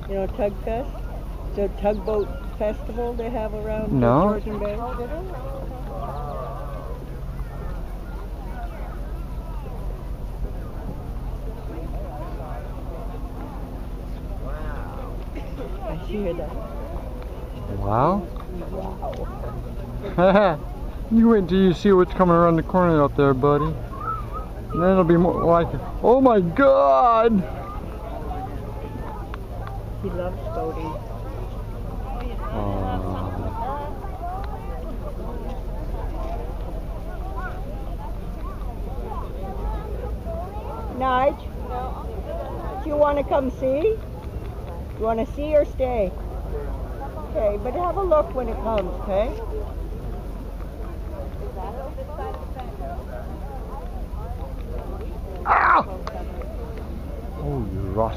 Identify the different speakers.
Speaker 1: You know Tug Fest? The tugboat festival they have around
Speaker 2: No.
Speaker 1: Georgian Bay.
Speaker 3: Oh, did it?
Speaker 1: I hear that.
Speaker 2: Wow.
Speaker 1: Wow.
Speaker 2: You wait until you see what's coming around the corner out there, buddy. And then it'll be more like, oh my God!
Speaker 1: He loves boating. Nige, do you want to come see? You want to see or stay? Okay, but have a look when it comes, okay?
Speaker 2: Ah! Oh, you rot.